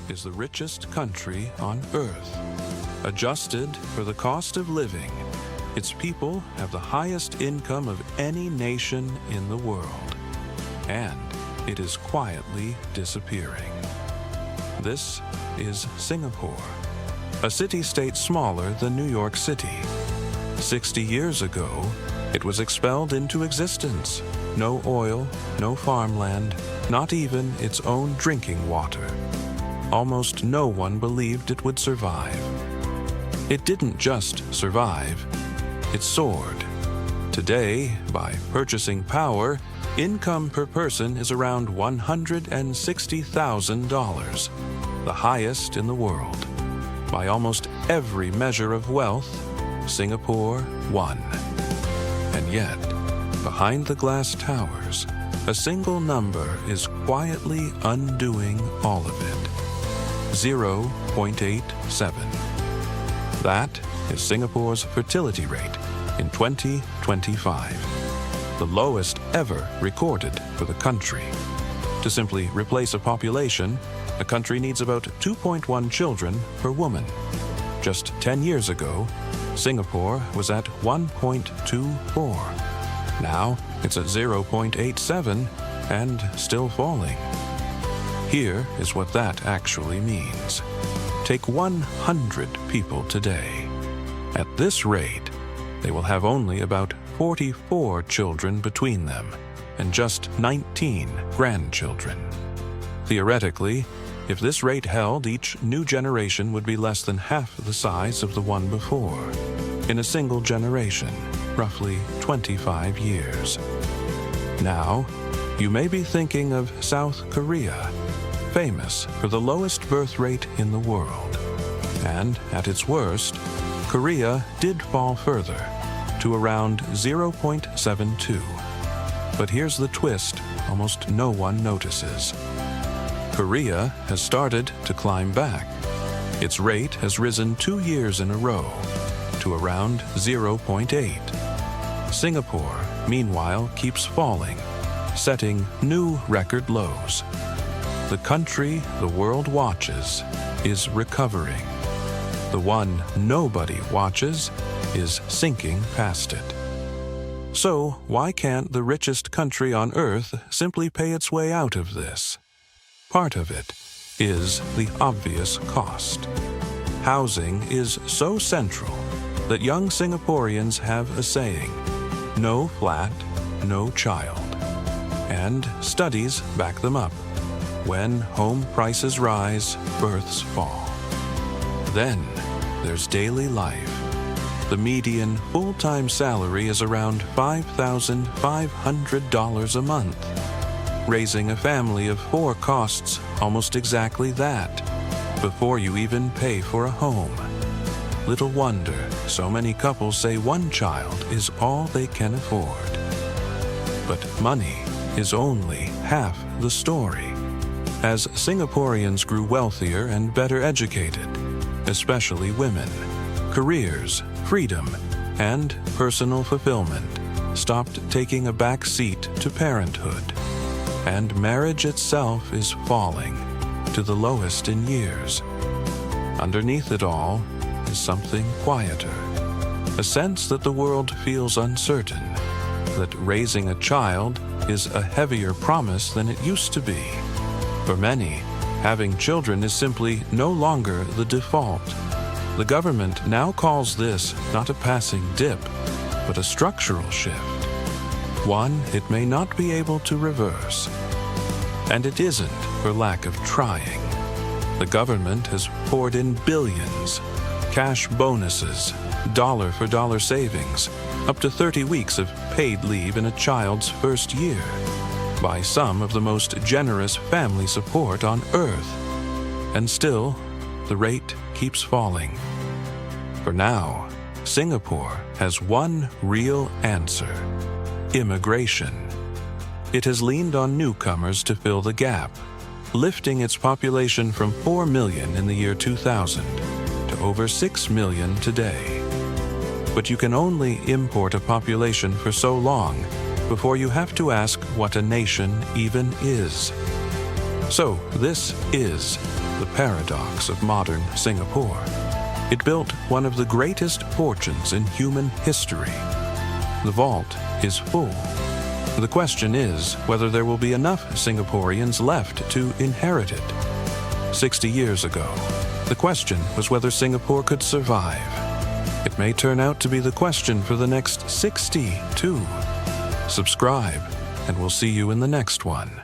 is the richest country on Earth. Adjusted for the cost of living, its people have the highest income of any nation in the world. And it is quietly disappearing. This is Singapore, a city-state smaller than New York City. 60 years ago, it was expelled into existence. No oil, no farmland, not even its own drinking water. Almost no one believed it would survive. It didn't just survive, it soared. Today, by purchasing power, income per person is around $160,000, the highest in the world. By almost every measure of wealth, Singapore won. And yet, behind the glass towers, a single number is quietly undoing all of it. 0.87. That is Singapore's fertility rate in 2025, the lowest ever recorded for the country. To simply replace a population, a country needs about 2.1 children per woman. Just 10 years ago, Singapore was at 1.24. Now it's at 0.87 and still falling. Here is what that actually means. Take 100 people today. At this rate, they will have only about 44 children between them and just 19 grandchildren. Theoretically, if this rate held, each new generation would be less than half the size of the one before, in a single generation, roughly 25 years. Now, you may be thinking of South Korea, famous for the lowest birth rate in the world. And at its worst, Korea did fall further, to around 0.72. But here's the twist almost no one notices. Korea has started to climb back. Its rate has risen 2 years in a row, to around 0.8. Singapore, meanwhile, keeps falling, setting new record lows. The country the world watches is recovering. The one nobody watches is sinking past it. So why can't the richest country on Earth simply pay its way out of this? Part of it is the obvious cost. Housing is so central that young Singaporeans have a saying, "No flat, no child." And studies back them up. When home prices rise, births fall. Then there's daily life. The median full-time salary is around $5,500 a month. Raising a family of 4 costs almost exactly that, before you even pay for a home. Little wonder so many couples say one child is all they can afford. But money is only half the story. As Singaporeans grew wealthier and better educated, especially women, careers, freedom, and personal fulfillment stopped taking a back seat to parenthood. And marriage itself is falling to the lowest in years. Underneath it all is something quieter, a sense that the world feels uncertain, that raising a child is a heavier promise than it used to be. For many, having children is simply no longer the default. The government now calls this not a passing dip, but a structural shift. One it may not be able to reverse. And it isn't for lack of trying. The government has poured in billions, cash bonuses, dollar-for-dollar savings, up to 30 weeks of paid leave in a child's first year, by some of the most generous family support on Earth. And still, the rate keeps falling. For now, Singapore has one real answer: immigration. It has leaned on newcomers to fill the gap, lifting its population from 4 million in the year 2000 to over 6 million today. But you can only import a population for so long before you have to ask what a nation even is. So this is the paradox of modern Singapore. It built one of the greatest fortunes in human history. The vault is full. The question is whether there will be enough Singaporeans left to inherit it. 60 years ago, the question was whether Singapore could survive. It may turn out to be the question for the next 60 too. Subscribe, and we'll see you in the next one.